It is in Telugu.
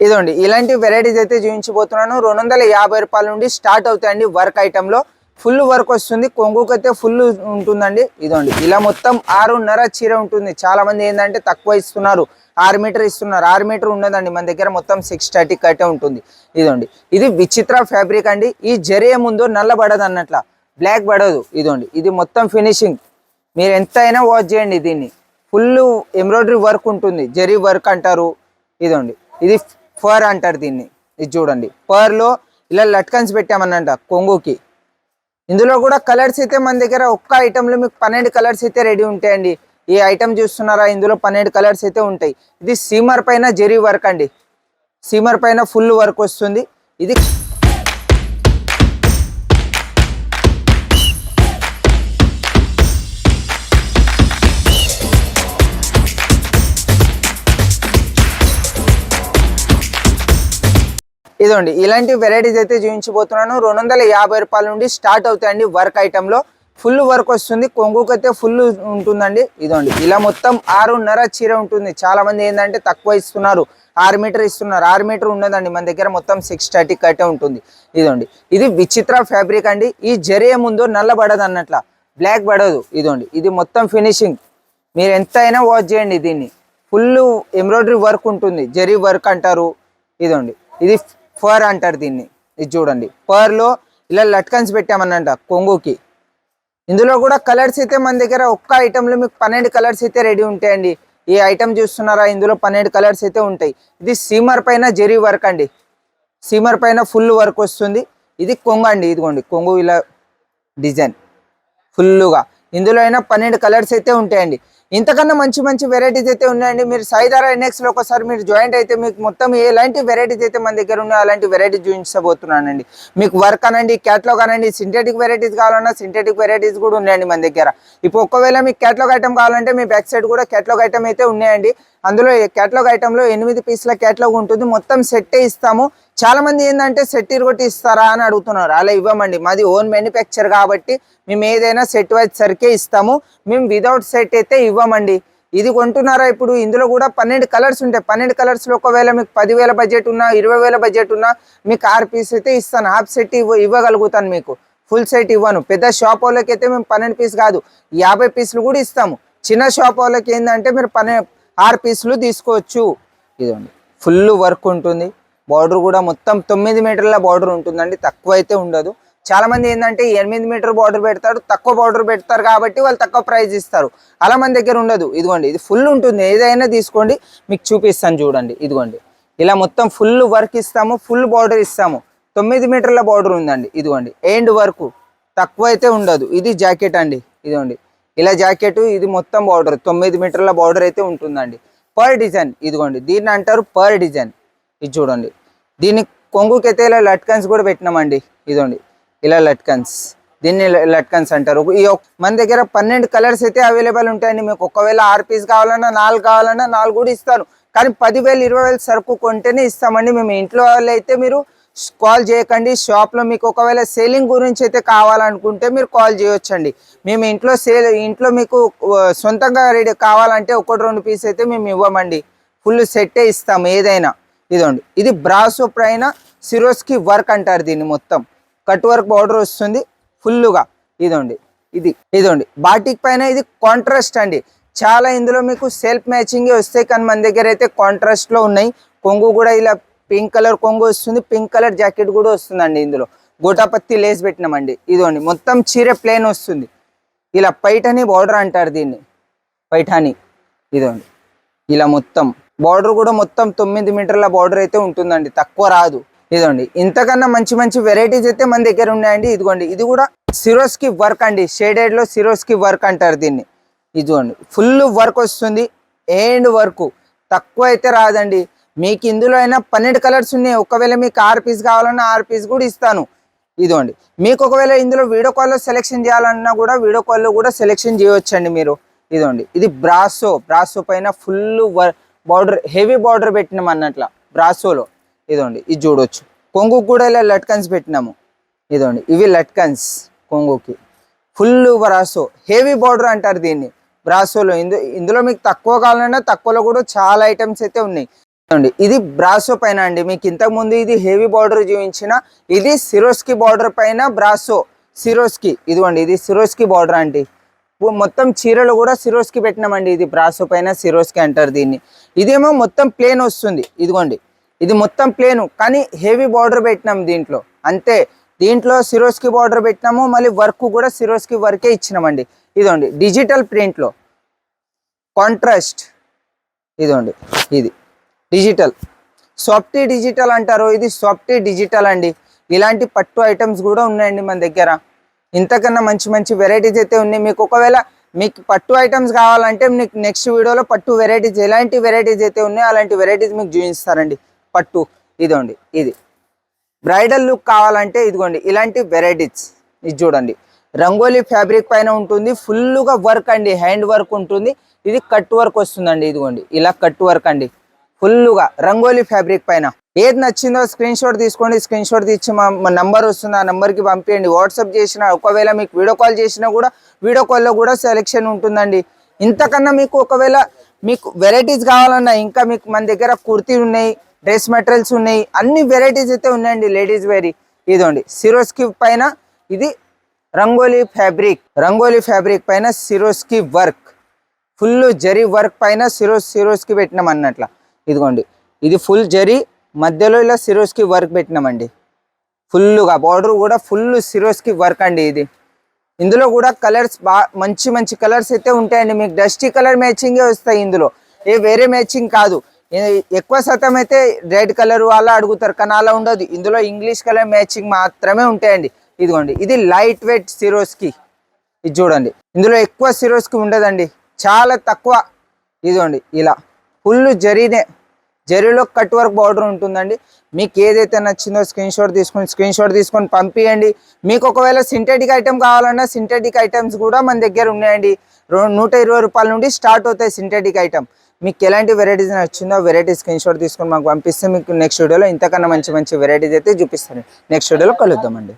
ఇదండి ఇలాంటి వెరైటీస్ అయితే చూపించబోతున్నాను. 250 రూపాయల నుండి స్టార్ట్ అవుతాయండి. వర్క్ ఐటెంలో ఫుల్ వర్క్ వస్తుంది. కొంగుకైతే ఫుల్ ఉంటుందండి. ఇదండి ఇలా మొత్తం 6.5 చీర ఉంటుంది. చాలా మంది ఏంటంటే తక్కువ ఇస్తున్నారు, 6 మీటర్ ఇస్తున్నారు. 6 మీటర్ ఉండదండి మన దగ్గర, మొత్తం 630 అయితే ఉంటుంది. ఇదండి ఇది విచిత్ర ఫ్యాబ్రిక్ అండి. ఈ జరీ ముందు నల్లబడదు అన్నట్ల, బ్లాక్ పడదు. ఇదండి ఇది మొత్తం ఫినిషింగ్. మీరు ఎంత అయినా వాచ్ చేయండి. దీన్ని ఫుల్ ఎంబ్రాయిడరీ వర్క్ ఉంటుంది, జరీ వర్క్ అంటారు. ఇదండి ఇది ఫర్ అంటారు దీన్ని. ఇది చూడండి, పర్ లో ఇలా లట్కన్స్ పెట్టామన్నట కొంగుకి. ఇందులో కూడా కలర్స్ అయితే మన దగ్గర ఒక్క ఐటెంలో మీకు 12 కలర్స్ అయితే రెడీ ఉంటాయండి. ఈ ఐటెం చూస్తున్నారా, ఇందులో 12 కలర్స్ అయితే ఉంటాయి. ఇది సీమర్ పైన జరీ వర్క్ అండి. సీమర్ పైన ఫుల్ వర్క్ వస్తుంది. ఇది ఇదండి ఇలాంటి వెరైటీస్ అయితే చూపించబోతున్నాను. 250 రూపాయల నుండి స్టార్ట్ అవుతాయండి. వర్క్ ఐటెంలో ఫుల్ వర్క్ వస్తుంది. కొంగుకైతే ఫుల్ ఉంటుందండి. ఇదండి ఇలా మొత్తం 6.5 చీర ఉంటుంది. చాలా మంది ఏంటంటే తక్కువ ఇస్తున్నారు, 6 మీటర్ ఇస్తున్నారు. 6 మీటర్ ఉండదండి మన దగ్గర, మొత్తం 630 అయితే ఉంటుంది. ఇదండి ఇది విచిత్ర ఫ్యాబ్రిక్ అండి. ఈ జరీ ముందు నల్లబడదు అన్నట్ల, బ్లాక్ పడదు. ఇదండి ఇది మొత్తం ఫినిషింగ్. మీరు ఎంత అయినా వాచ్ చేయండి. దీన్ని ఫుల్ ఎంబ్రాయిడరీ వర్క్ ఉంటుంది, జరీ వర్క్ అంటారు. ఇదండి ఇది ఫర్ అంటారు దీన్ని. ఇది చూడండి, పర్ లో ఇలా లట్కన్స్ పెట్టామన్నట కొంగుకి. ఇందులో కూడా కలర్స్ అయితే మన దగ్గర ఒక్క ఐటెంలో మీకు 12 కలర్స్ అయితే రెడీ ఉంటాయండి. ఈ ఐటెం చూస్తున్నారా, ఇందులో 12 కలర్స్ అయితే ఉంటాయి. ఇది సీమర్ పైన జరీ వర్క్ అండి. సీమర్ పైన ఫుల్ వర్క్ వస్తుంది. ఇది కొంగు అండి. ఇదిగోండి కొంగు ఇలా డిజైన్ ఫుల్గా. ఇందులో అయినా 12 కలర్స్ అయితే ఉంటాయండి. ఇంతకన్నా మంచి మంచి వెరైటీస్ అయితే ఉన్నాయండి. మీరు సాయిధార ఎన్ఎక్స్లో ఒకసారి మీరు జాయింట్ అయితే మీకు మొత్తం ఎలాంటి వెరైటీస్ అయితే మన దగ్గర ఉన్నాయో అలాంటి వెరైటీస్ చూపించబోతున్నానండి. మీకు వర్క్ అనండి, క్యాట్లాగ్ అనండి, సింథటిక్ వెరైటీస్ కావాలన్నా సింథటిక్ వెరైటీస్ కూడా ఉన్నాయండి మన దగ్గర. ఇప్పుడు ఒకవేళ మీకు క్యాట్లాగ్ ఐటమ్ కావాలంటే మీ బ్యాక్ సైడ్ కూడా క్యాట్లాగ్ ఐటమ్ అయితే ఉన్నాయండి. అందులో క్యాట్లాగ్ ఐటెంలో 8 పీసుల క్యాట్లాగ్ ఉంటుంది. మొత్తం సెట్టే ఇస్తాము. చాలా మంది ఏంటంటే సెట్ ఇరగొట్టి ఇస్తారా అని అడుగుతున్నారు. అలా ఇవ్వమండి, మాది ఓన్ మ్యానుఫ్యాక్చర్ కాబట్టి మేము ఏదైనా సెట్ వైజ్ సరికే ఇస్తాము. మేము వితౌట్ సెట్ అయితే ఇవ్వమండి. ఇది కొంటున్నారా, ఇప్పుడు ఇందులో కూడా 12 కలర్స్ ఉంటాయి. 12 కలర్స్లో ఒకవేళ మీకు 10,000 బడ్జెట్ ఉన్నా, 20,000 బడ్జెట్ ఉన్నా మీకు 6 పీస్ అయితే ఇస్తాను. హాఫ్ సెట్ ఇవ్వగలుగుతాను, మీకు ఫుల్ సెట్ ఇవ్వను. పెద్ద షాప్ వాళ్ళకి అయితే మేము 12 పీస్ కాదు 50 పీసులు కూడా ఇస్తాము. చిన్న షాప్ వాళ్ళకి ఏంటంటే మీరు 6 పీసులు తీసుకోవచ్చు. ఇదండి ఫుల్ వర్క్ ఉంటుంది. బార్డర్ కూడా మొత్తం 9 మీటర్ల బార్డర్ ఉంటుందండి, తక్కువ అయితే ఉండదు. చాలా మంది ఏంటంటే 8 మీటర్ బార్డర్ పెడతారు, తక్కువ బార్డర్ పెడతారు కాబట్టి వాళ్ళు తక్కువ ప్రైస్ ఇస్తారు. అలా మన దగ్గర ఉండదు. ఇదిగోండి ఇది ఫుల్ ఉంటుంది. ఏదైనా తీసుకోండి, మీకు చూపిస్తాను చూడండి. ఇదిగోండి ఇలా మొత్తం ఫుల్ వర్క్ ఇస్తాము, ఫుల్ బార్డర్ ఇస్తాము. 9 మీటర్ల బార్డర్ ఉందండి. ఇదిగోండి ఎండ్ వరకు, తక్కువ అయితే ఉండదు. ఇది జాకెట్ అండి. ఇదిగోండి ఇలా జాకెట్, ఇది మొత్తం బార్డర్ 9 మీటర్ల బార్డర్ అయితే ఉంటుందండి. Per design. ఇదిగోండి దీన్ని అంటారు పర్ డిజైన్. ఇది చూడండి, దీన్ని కొంగుకైతే ఇలా లట్కన్స్ కూడా పెట్టినామండి. ఇదండి ఇలా లట్కన్స్, దీన్ని లట్కన్స్ అంటారు. ఈ మన దగ్గర 12 కలర్స్ అయితే అవైలబుల్ ఉంటాయండి. మీకు ఒకవేళ 6 పీస్ కావాలన్నా, 4 కావాలన్నా 4 కూడా ఇస్తాను. కానీ 10,000 20,000 సరుకు కొంటేనే ఇస్తామండి. మేము ఇంట్లో వాళ్ళు అయితే మీరు కాల్ చేయకండి. షాప్లో మీకు ఒకవేళ సేలింగ్ గురించి అయితే కావాలనుకుంటే మీరు కాల్ చేయొచ్చండి. మేము ఇంట్లో మీకు సొంతంగా రెడీ కావాలంటే 1-2 పీస్ అయితే మేము ఇవ్వమండి, ఫుల్ సెట్టే ఇస్తాము ఏదైనా. ఇదండి ఇది బ్రాసో పైన సిరోస్కి వర్క్ అంటారు దీన్ని. మొత్తం కట్ వర్క్ బార్డర్ వస్తుంది ఫుల్గా. ఇదండి బాటిక్ పైన ఇది కాంట్రాస్ట్ అండి. చాలా ఇందులో మీకు సెల్ఫ్ మ్యాచింగే వస్తాయి, కానీ మన దగ్గర అయితే కాంట్రాస్ట్లో ఉన్నాయి. కొంగు కూడా ఇలా పింక్ కలర్ కొంగు వస్తుంది, పింక్ కలర్ జాకెట్ కూడా వస్తుందండి. ఇందులో గోటాపత్తి లేస్ పెట్టినామండి. ఇదండి మొత్తం చీర ప్లేన్ వస్తుంది. ఇలా పైఠానీ బార్డర్ అంటారు దీన్ని, పైఠానీ. ఇదండి ఇలా మొత్తం బార్డర్ కూడా మొత్తం 9 మీటర్ల బార్డర్ అయితే ఉంటుందండి, తక్కువ రాదు. ఇదండి ఇంతకన్నా మంచి మంచి వెరైటీస్ అయితే మన దగ్గర ఉన్నాయండి. ఇదిగోండి ఇది కూడా సిరోస్కి వర్క్ అండి. షేడెడ్ లో సిరోస్కి వర్క్ అంటారు దీన్ని. ఇదిగోండి ఫుల్ వర్క్ వస్తుంది, ఎండ్ వర్క్, తక్కువ అయితే రాదండి. మీకు ఇందులో అయినా 12 కలర్స్ ఉన్నాయి. ఒకవేళ మీకు 6 పీస్ కావాలన్నా 6 పీస్ కూడా ఇస్తాను. ఇదిగోండి మీకు ఒకవేళ ఇందులో వీడియో కాల్లో సెలెక్షన్ చేయాలన్నా కూడా వీడియో కాల్లో కూడా సెలెక్షన్ చేయవచ్చండి మీరు. ఇదిగోండి ఇది బ్రాసో పైన ఫుల్ బార్డర్, హెవీ బార్డర్ పెట్టినాం అన్నట్ల బ్రాసోలో. ఇదండి ఇది చూడొచ్చు. కొంగుకు కూడా ఇలా లట్కన్స్ పెట్టినాము. ఇదండి ఇవి లట్కన్స్ కొంగుకి. ఫుల్ బ్రాసో, హెవీ బార్డర్ అంటారు దీన్ని బ్రాసోలో. ఇందులో మీకు తక్కువ కావాలన్నా తక్కువలో కూడా చాలా ఐటమ్స్ అయితే ఉన్నాయి. చూడండి ఇది బ్రాసో పైన అండి. మీకు ఇంతకు ముందు ఇది హెవీ బార్డర్ చూపించిన, ఇది సిరోస్కి బార్డర్ పైన బ్రాసో సిరోస్కి. ఇదిగోండి ఇది సిరోస్కి బార్డర్ అండి. మొత్తం చీరలు కూడా సిరోస్కి పెట్టినామండి. ఇది బ్రాసో పైన సిరోస్కి అంటారు దీన్ని. ఇదేమో మొత్తం ప్లేన్ వస్తుంది. ఇదిగోండి ఇది మొత్తం ప్లేను, కానీ హెవీ బార్డర్ పెట్టినాం దీంట్లో అంతే. దీంట్లో సిరోస్కి బార్డర్ పెట్టినాము, మళ్ళీ వర్క్ కూడా సిరోస్కి వర్కే ఇచ్చినామండి. ఇదిగోండి డిజిటల్ ప్రింట్లో కాంట్రాస్ట్. ఇదిగోండి ఇది డిజిటల్, సాఫ్టీ డిజిటల్ అంటారు. ఇది సాఫ్టీ డిజిటల్ అండి. ఇలాంటి పట్టు ఐటమ్స్ కూడా ఉన్నాయండి మన దగ్గర. ఇంతకన్నా మంచి మంచి వెరైటీస్ అయితే ఉన్నాయి. మీకు ఒకవేళ మీకు పట్టు ఐటమ్స్ కావాలంటే మీకు నెక్స్ట్ వీడియోలో పట్టు వెరైటీస్ ఎలాంటి వెరైటీస్ అయితే ఉన్నాయో అలాంటి వెరైటీస్ మీకు చూపిస్తారండి. పట్టు ఇదిగోండి ఇది బ్రైడల్ లుక్ కావాలంటే ఇదిగోండి ఇలాంటి వెరైటీస్. ఇది చూడండి రంగోలీ ఫ్యాబ్రిక్ పైన ఉంటుంది, ఫుల్గా వర్క్ అండి, హ్యాండ్ వర్క్ ఉంటుంది. ఇది కట్ వర్క్ వస్తుందండి. ఇదిగోండి ఇలా కట్ వర్క్ అండి, ఫుల్గా రంగోలీ ఫ్యాబ్రిక్ పైన. ఏది నచ్చిందో స్క్రీన్ షాట్ తీసుకోండి. స్క్రీన్ షాట్ తీసి మా నంబర్ వస్తుంది, ఆ నెంబర్కి పంపించండి. వాట్సాప్ చేసిన, ఒకవేళ మీకు వీడియో కాల్ చేసినా కూడా వీడియో కాల్లో కూడా సెలెక్షన్ ఉంటుందండి. ఇంతకన్నా మీకు ఒకవేళ మీకు వెరైటీస్ కావాలన్నా ఇంకా మీకు మన దగ్గర కుర్తీ ఉన్నాయి, డ్రెస్ మెటీరియల్స్ ఉన్నాయి, అన్ని వెరైటీస్ అయితే ఉన్నాయండి లేడీస్ వేరీ. ఇదండి సిరోస్కి పైన ఇది రంగోలీ ఫ్యాబ్రిక్ పైన Swarovski work, full zari work పైన సిరోస్కి పెట్టినాం అన్నట్ల. ఇదిగోండి ఇది ఫుల్ జరీ, మధ్యలో ఇలా సిరోస్కి వర్క్ పెట్టినామండి. ఫుల్గా బార్డర్ కూడా ఫుల్ సిరోస్కి వర్క్ అండి. ఇది ఇందులో కూడా కలర్స్ మంచి మంచి కలర్స్ అయితే ఉంటాయండి. మీకు డస్టీ కలర్ మ్యాచింగే వస్తాయి ఇందులో, వేరే మ్యాచింగ్ కాదు. ఎక్కువ శాతం అయితే రెడ్ కలర్ అలా అడుగుతారు, కానీ అలా ఉండదు. ఇందులో ఇంగ్లీష్ కలర్ మ్యాచింగ్ మాత్రమే ఉంటాయండి. ఇదిగోండి ఇది లైట్ వెయిట్ సిరోస్కి. ఇది చూడండి ఇందులో ఎక్కువ సిరోస్కి ఉండదండి, చాలా తక్కువ. ఇదిగోండి ఇలా ఫుల్ జరీలో కట్ వర్క్ బార్డర్ ఉంటుందండి. మీకు ఏదైతే నచ్చిందో స్క్రీన్ షాట్ తీసుకొని పంపించండి. మీకు ఒకవేళ సింథటిక్ ఐటమ్ కావాలన్నా సింథటిక్ ఐటమ్స్ కూడా మన దగ్గర ఉన్నాయండి. 120 రూపాయల నుండి స్టార్ట్ అవుతాయి సింథటిక్ ఐటమ్. మీకు ఎలాంటి వెరైటీస్ నచ్చిందో వెరైటీ స్క్రీన్ షాట్ తీసుకొని మాకు పంపిస్తే మీకు నెక్స్ట్ వీడియోలో ఇంతకన్నా మంచి మంచి వెరైటీస్ అయితే చూపిస్తాను. నెక్స్ట్ వీడియోలో కలుద్దామండి.